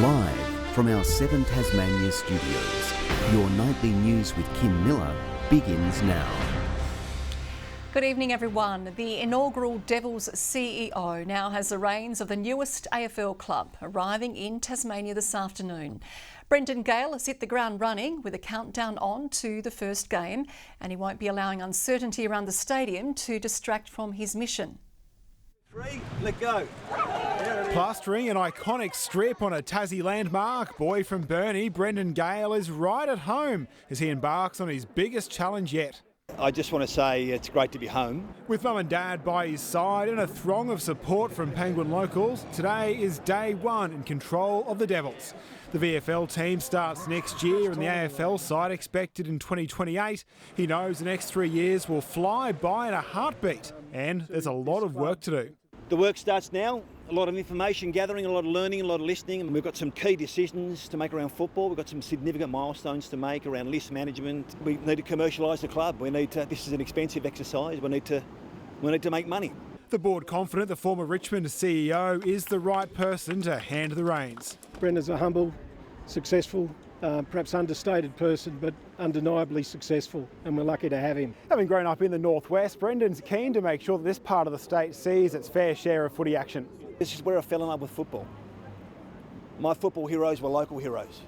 Live from our 7 Tasmania studios, your nightly news with Kim Miller begins now. Good evening, everyone. The inaugural Devils CEO now has the reins of the newest AFL club, arriving in Tasmania this afternoon. Brendan Gale has hit the ground running with a countdown on to the first game, and he won't be allowing uncertainty around the stadium to distract from his mission. 3, let go. Plastering an iconic strip on a Tassie landmark, boy from Burnie, Brendan Gale is right at home as he embarks on his biggest challenge yet. I just want to say it's great to be home. With mum and dad by his side and a throng of support from Penguin locals, today is day one in control of the Devils. The VFL team starts next year and the AFL side expected in 2028. He knows the next 3 years will fly by in a heartbeat, and there's a lot of work to do. The work starts now. A lot of information gathering, a lot of learning, a lot of listening. And we've got some key decisions to make around football. We've got some significant milestones to make around list management. We need to commercialise the club. This is an expensive exercise. We need to make money. The board confident the former Richmond CEO is the right person to hand the reins. Brendan's a humble, successful, perhaps understated person, but undeniably successful, and we're lucky to have him. Having grown up in the northwest, Brendan's keen to make sure that this part of the state sees its fair share of footy action. This is where I fell in love with football. My football heroes were local heroes.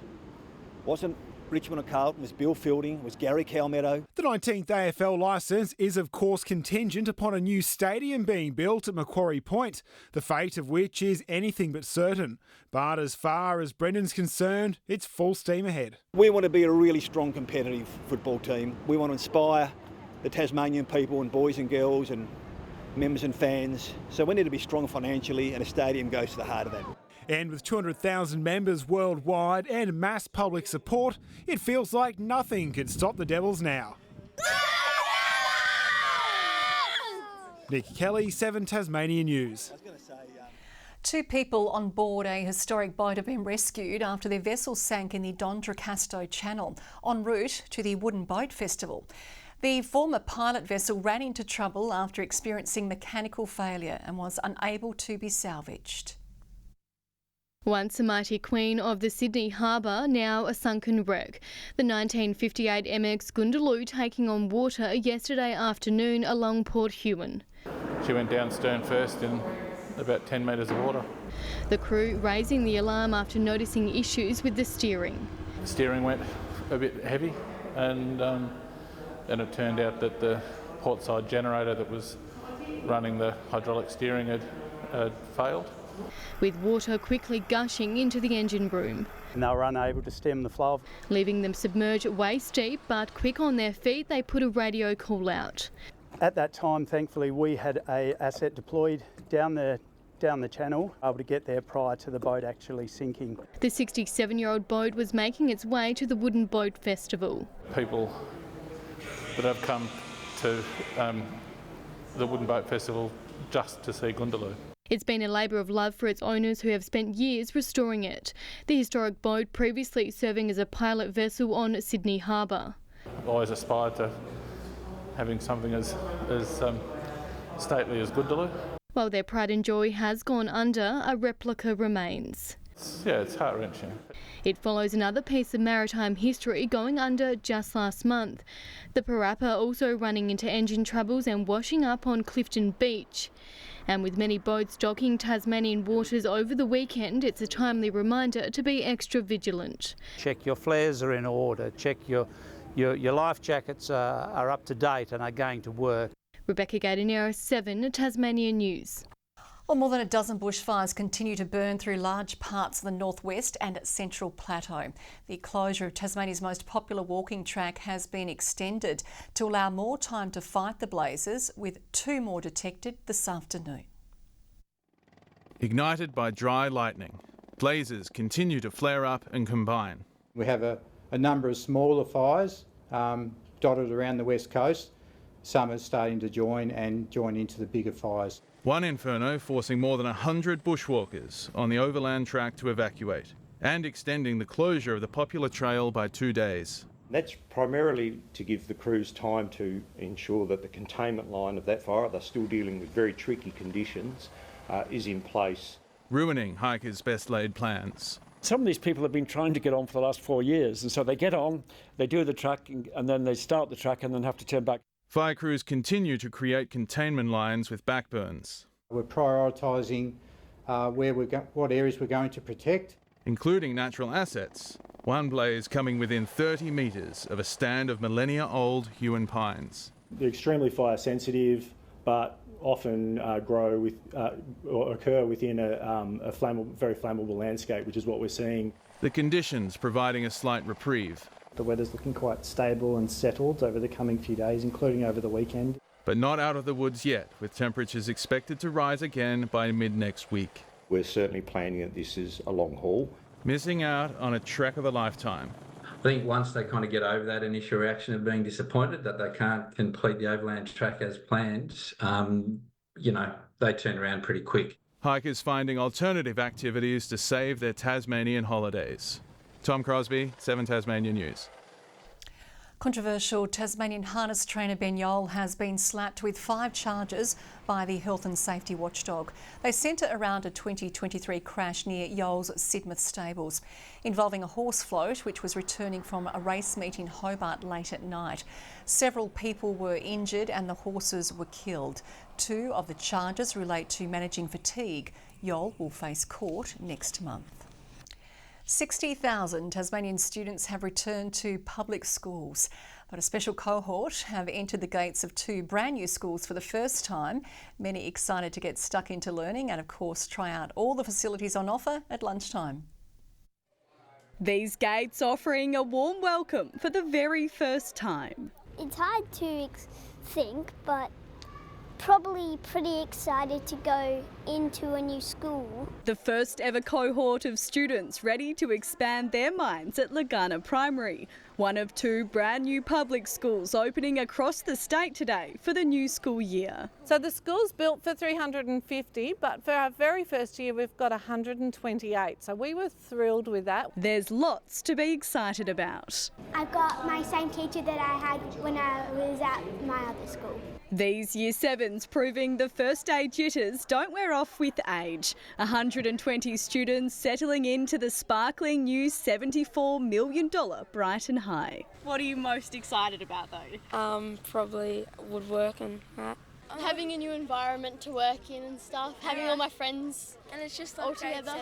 Wasn't Richmond or Carlton, it was Bill Fielding, it was Gary Calmetto. The 19th AFL licence is of course contingent upon a new stadium being built at Macquarie Point, the fate of which is anything but certain. But as far as Brendan's concerned, it's full steam ahead. We want to be a really strong competitive football team. We want to inspire the Tasmanian people and boys and girls and members and fans. So we need to be strong financially, and a stadium goes to the heart of that. And with 200,000 members worldwide and mass public support, it feels like nothing could stop the Devils now. Nick Kelly, 7 Tasmanian News. 2 people on board a historic boat have been rescued after their vessel sank in the Dontracasto Channel, en route to the Wooden Boat Festival. The former pilot vessel ran into trouble after experiencing mechanical failure and was unable to be salvaged. Once a mighty queen of the Sydney Harbour, now a sunken wreck. The 1958 MX Gundaloo taking on water yesterday afternoon along Port Huon. She went down stern first in about 10 metres of water. The crew raising the alarm after noticing issues with the steering. The steering went a bit heavy, and it turned out that the portside generator that was running the hydraulic steering had failed. With water quickly gushing into the engine room. And they were unable to stem the flow. Leaving them submerged waist deep, but quick on their feet, they put a radio call out. At that time, thankfully, we had an asset deployed down the channel, able to get there prior to the boat actually sinking. The 67-year-old boat was making its way to the Wooden Boat Festival. People that have come to the Wooden Boat Festival just to see Gundaloo. It's been a labour of love for its owners who have spent years restoring it. The historic boat previously serving as a pilot vessel on Sydney Harbour. I've always aspired to having something as stately as Gundaloo. While their pride and joy has gone under, a replica remains. It's heart-wrenching. It follows another piece of maritime history going under just last month. The Parappa also running into engine troubles and washing up on Clifton Beach. And with many boats docking Tasmanian waters over the weekend, it's a timely reminder to be extra vigilant. Check your flares are in order, check your life jackets are up to date and are going to work. Rebecca Gaidanero, 7 Tasmanian News. Well, more than a dozen bushfires continue to burn through large parts of the northwest and central plateau. The closure of Tasmania's most popular walking track has been extended to allow more time to fight the blazes, with 2 more detected this afternoon. Ignited by dry lightning, blazes continue to flare up and combine. We have a number of smaller fires dotted around the west coast. Some are starting to join into the bigger fires. One inferno forcing more than 100 bushwalkers on the overland track to evacuate, and extending the closure of the popular trail by 2 days. That's primarily to give the crews time to ensure that the containment line of that fire, they're still dealing with very tricky conditions, is in place. Ruining hikers' best laid plans. Some of these people have been trying to get on for the last 4 years, and so they get on, they do the track, and then they start the track and then have to turn back. Fire crews continue to create containment lines with backburns. We're prioritising what areas we're going to protect, including natural assets. One blaze coming within 30 metres of a stand of millennia-old Huon pines. They're extremely fire sensitive, but often grow with or occur within a very flammable landscape, which is what we're seeing. The conditions providing a slight reprieve. The weather's looking quite stable and settled over the coming few days, including over the weekend. But not out of the woods yet, with temperatures expected to rise again by mid-next week. We're certainly planning that this is a long haul. Missing out on a trek of a lifetime. I think once they kind of get over that initial reaction of being disappointed that they can't complete the overland track as planned, they turn around pretty quick. Hikers finding alternative activities to save their Tasmanian holidays. Tom Crosby, 7 Tasmania News. Controversial Tasmanian harness trainer Ben Yole has been slapped with 5 charges by the health and safety watchdog. They centre around a 2023 crash near Yole's Sidmouth stables, involving a horse float which was returning from a race meet in Hobart late at night. Several people were injured and the horses were killed. 2 of the charges relate to managing fatigue. Yole will face court next month. 60,000 Tasmanian students have returned to public schools, but a special cohort have entered the gates of 2 brand new schools for the first time. Many excited to get stuck into learning and, of course, try out all the facilities on offer at lunchtime. These gates offering a warm welcome for the very first time. It's hard to think, but probably pretty excited to go into a new school. The first ever cohort of students ready to expand their minds at Legana Primary, one of 2 brand new public schools opening across the state today for the new school year. So the school's built for 350, but for our very first year we've got 128, so we were thrilled with that. There's lots to be excited about. I've got my same teacher that I had when I was at my other school. These Year 7s proving the first day jitters don't wear off with age. 120 students settling into the sparkling new $74 million Brighton High. What are you most excited about though? Probably woodwork and that. Having a new environment to work in and stuff, having all my friends and it's just all together.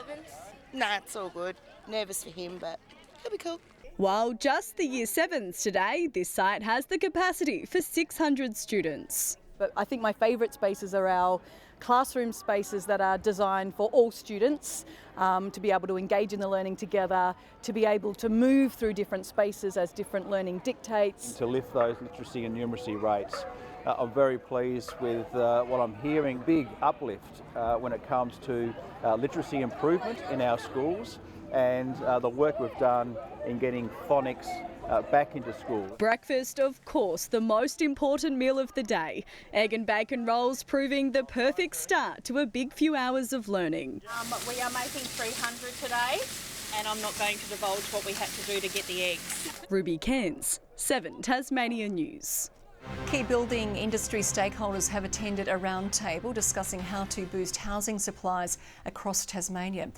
Nah, it's all good. Nervous for him, but it'll be cool. While just the Year 7s today, this site has the capacity for 600 students. But I think my favourite spaces are our classroom spaces that are designed for all students to be able to engage in the learning together, to be able to move through different spaces as different learning dictates. To lift those literacy and numeracy rates. I'm very pleased with what I'm hearing, big uplift when it comes to literacy improvement in our schools and the work we've done in getting phonics back into school. Breakfast, of course, the most important meal of the day. Egg and bacon rolls proving the perfect start to a big few hours of learning. We are making 300 today, and I'm not going to divulge what we had to do to get the eggs. Ruby Cairns, 7 Tasmania News. Key building industry stakeholders have attended a roundtable discussing how to boost housing supplies across Tasmania.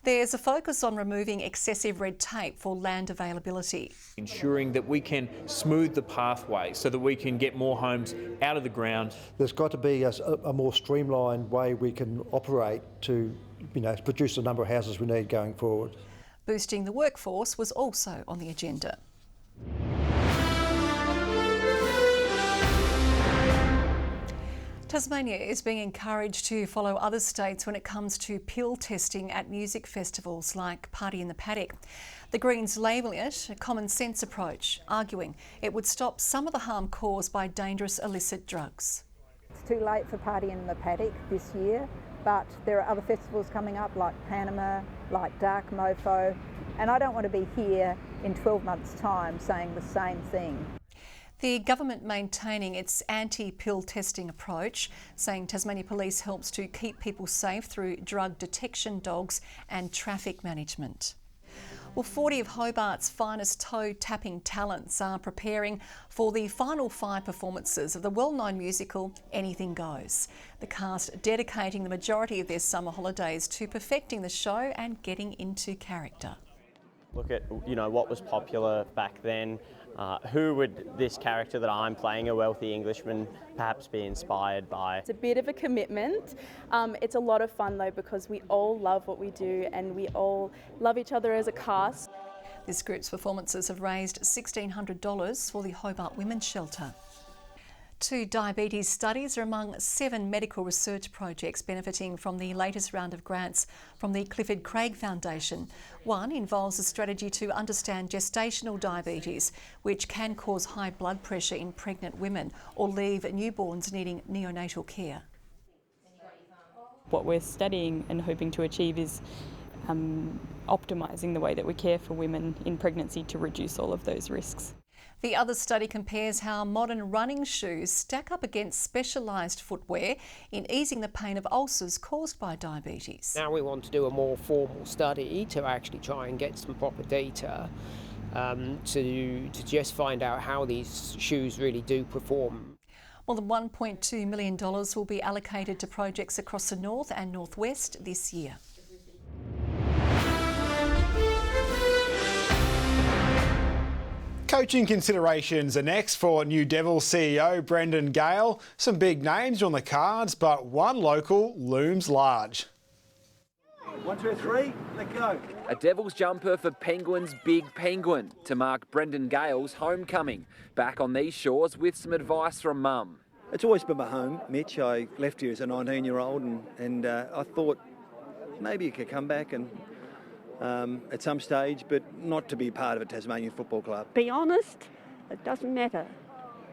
There's a focus on removing excessive red tape for land availability. Ensuring that we can smooth the pathway so that we can get more homes out of the ground. There's got to be a more streamlined way we can operate to produce the number of houses we need going forward. Boosting the workforce was also on the agenda. Tasmania is being encouraged to follow other states when it comes to pill testing at music festivals like Party in the Paddock. The Greens labelling it a common sense approach, arguing it would stop some of the harm caused by dangerous illicit drugs. It's too late for Party in the Paddock this year, but there are other festivals coming up like Panama, like Dark Mofo, and I don't want to be here in 12 months' time saying the same thing. The government maintaining its anti-pill testing approach, saying Tasmania Police helps to keep people safe through drug detection dogs and traffic management. Well, 40 of Hobart's finest toe-tapping talents are preparing for the final 5 performances of the well-known musical Anything Goes. The cast dedicating the majority of their summer holidays to perfecting the show and getting into character. Look at, what was popular back then. Who would this character that I'm playing, a wealthy Englishman, perhaps be inspired by? It's a bit of a commitment. It's a lot of fun though, because we all love what we do and we all love each other as a cast. This group's performances have raised $1,600 for the Hobart Women's Shelter. 2 diabetes studies are among 7 medical research projects benefiting from the latest round of grants from the Clifford Craig Foundation. One involves a strategy to understand gestational diabetes, which can cause high blood pressure in pregnant women or leave newborns needing neonatal care. What we're studying and hoping to achieve is optimising the way that we care for women in pregnancy to reduce all of those risks. The other study compares how modern running shoes stack up against specialised footwear in easing the pain of ulcers caused by diabetes. Now we want to do a more formal study to actually try and get some proper data to just find out how these shoes really do perform. More than $1.2 million will be allocated to projects across the north and northwest this year. Coaching considerations are next for New Devils CEO Brendan Gale. Some big names are on the cards, but one local looms large. 1, 2, 3, let go. A Devils jumper for Penguins' big penguin to mark Brendan Gale's homecoming. Back on these shores with some advice from Mum. It's always been my home, Mitch. I left here as a 19-year-old and I thought maybe you could come back and at some stage, but not to be part of a Tasmanian football club. Be honest, it doesn't matter.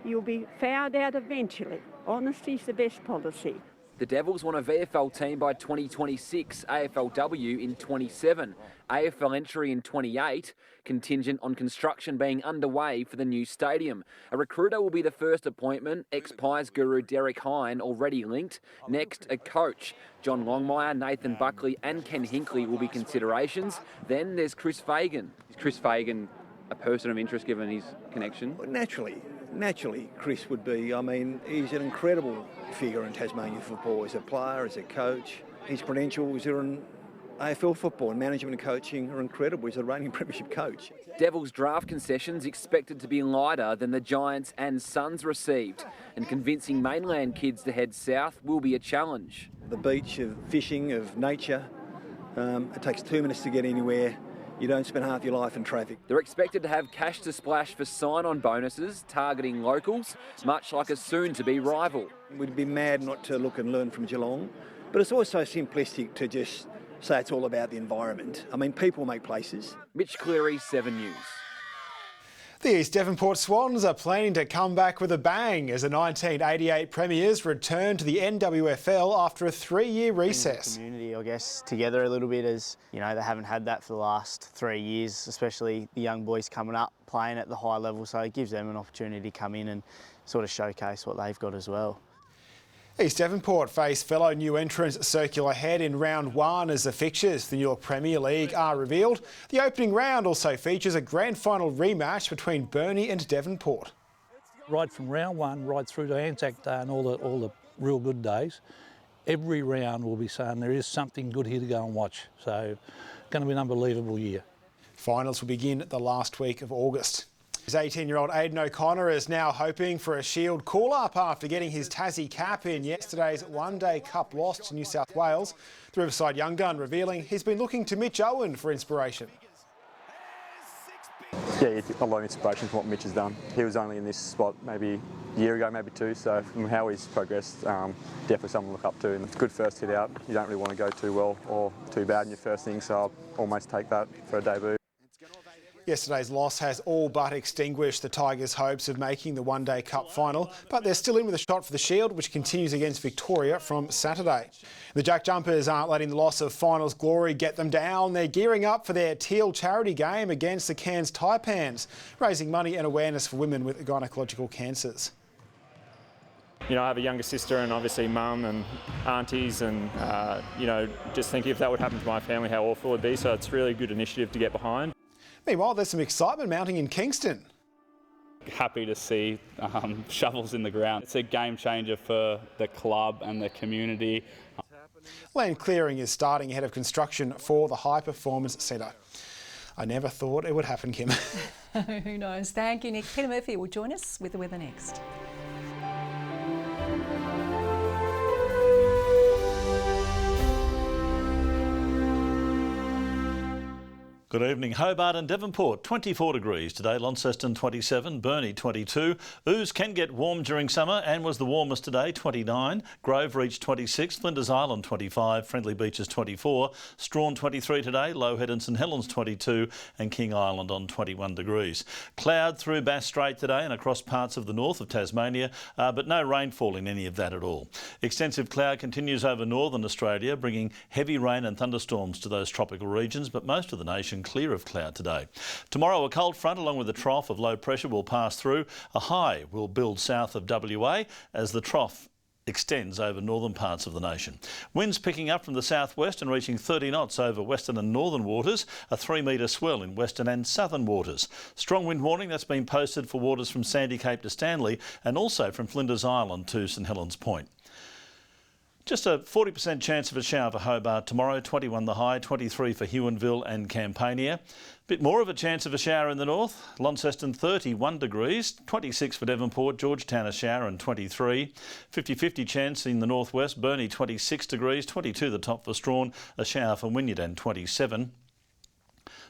You'll be found out eventually. Honesty's the best policy. The Devils want a VFL team by 2026, AFLW in 27, AFL entry in 28, contingent on construction being underway for the new stadium. A recruiter will be the first appointment, ex-Pies guru Derek Hine already linked. Next, a coach. John Longmire, Nathan Buckley and Ken Hinkley will be considerations. Then there's Chris Fagan. Is Chris Fagan a person of interest given his connection? Well, naturally, Chris would be. I mean, he's an incredible figure in Tasmanian football as a player, as a coach. His credentials are in AFL football and management and coaching are incredible. He's a reigning premiership coach. Devils draft concessions expected to be lighter than the Giants and Suns received, and convincing mainland kids to head south will be a challenge. The beach, of fishing, of nature, it takes 2 minutes to get anywhere. You don't spend half your life in traffic. They're expected to have cash to splash for sign-on bonuses, targeting locals, much like a soon-to-be rival. We'd be mad not to look and learn from Geelong, but it's always so simplistic to just say it's all about the environment. I mean, people make places. Mitch Cleary, 7 News. The East Devonport Swans are planning to come back with a bang as the 1988 Premiers return to the NWFL after a 3-year recess. The community, I guess, together a little bit, as they haven't had that for the last 3 years, especially the young boys coming up playing at the high level, so it gives them an opportunity to come in and sort of showcase what they've got as well. East Devonport face fellow new entrants Circular Head in round 1 as the fixtures for the New York Premier League are revealed. The opening round also features a grand final rematch between Burnie and Devonport. Right from round 1 right through to Anzac Day and all the real good days, every round will be saying there is something good here to go and watch. So it's going to be an unbelievable year. Finals will begin the last week of August. His 18-year-old Aidan O'Connor is now hoping for a Shield call-up after getting his Tassie cap in yesterday's one-day cup loss to New South Wales. The Riverside young gun revealing he's been looking to Mitch Owen for inspiration. Yeah, a lot of inspiration from what Mitch has done. He was only in this spot maybe a year ago, maybe 2, so from how he's progressed, definitely someone to look up to. And it's a good first hit out. You don't really want to go too well or too bad in your first thing, so I'll almost take that for a debut. Yesterday's loss has all but extinguished the Tigers' hopes of making the one-day cup final, but they're still in with a shot for the Shield, which continues against Victoria from Saturday. The JackJumpers aren't letting the loss of finals glory get them down. They're gearing up for their Teal charity game against the Cairns Taipans, raising money and awareness for women with gynecological cancers. I have a younger sister and obviously mum and aunties and, just thinking if that would happen to my family, how awful it would be. So it's really a good initiative to get behind. Meanwhile, there's some excitement mounting in Kingston. Happy to see shovels in the ground. It's a game changer for the club and the community. Land clearing is starting ahead of construction for the High Performance Centre. I never thought it would happen, Kim. Who knows? Thank you, Nick. Peter Murphy will join us with the weather next. Good evening. Hobart and Devonport, 24 degrees today. Launceston 27, Burnie 22. Ouse can get warm during summer and was the warmest today, 29. Grove reached 26. Flinders Island 25. Friendly Beaches 24. Strawn 23 today. Low Head and St Helens 22. And King Island on 21 degrees. Cloud through Bass Strait today and across parts of the north of Tasmania, but no rainfall in any of that at all. Extensive cloud continues over northern Australia, bringing heavy rain and thunderstorms to those tropical regions, but most of the nation clear of cloud today. Tomorrow, a cold front along with a trough of low pressure will pass through. A high will build south of WA as the trough extends over northern parts of the nation. Winds picking up from the southwest and reaching 30 knots over western and northern waters, a 3-metre swell in western and southern waters. Strong wind warning that's been posted for waters from Sandy Cape to Stanley and also from Flinders Island to St Helens Point. Just a 40% chance of a shower for Hobart tomorrow, 21 the high, 23 for Huonville and Campania. Bit more of a chance of a shower in the north. Launceston 31 degrees, 26 for Devonport, Georgetown a shower and 23. 50-50 chance in the northwest, Burnie 26 degrees, 22 the top for Strawn, a shower for Wynyard and 27.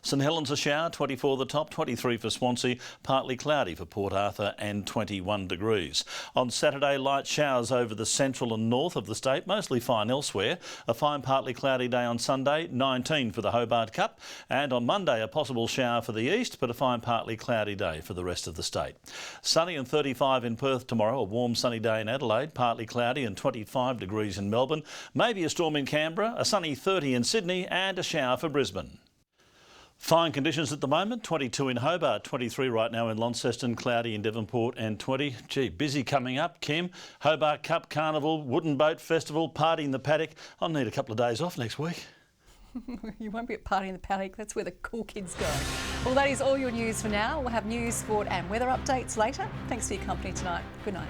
St Helens a shower, 24 the top, 23 for Swansea, partly cloudy for Port Arthur and 21 degrees. On Saturday, light showers over the central and north of the state, mostly fine elsewhere. A fine partly cloudy day on Sunday, 19 for the Hobart Cup. And on Monday, a possible shower for the east, but a fine partly cloudy day for the rest of the state. Sunny and 35 in Perth tomorrow, a warm sunny day in Adelaide, partly cloudy and 25 degrees in Melbourne. Maybe a storm in Canberra, a sunny 30 in Sydney and a shower for Brisbane. Fine conditions at the moment, 22 in Hobart, 23 right now in Launceston, cloudy in Devonport and 20. Gee, busy coming up, Kim. Hobart Cup, Carnival, Wooden Boat Festival, Party in the Paddock. I'll need a couple of days off next week. You won't be at Party in the Paddock, that's where the cool kids go. Well, that is all your news for now. We'll have news, sport and weather updates later. Thanks for your company tonight. Good night.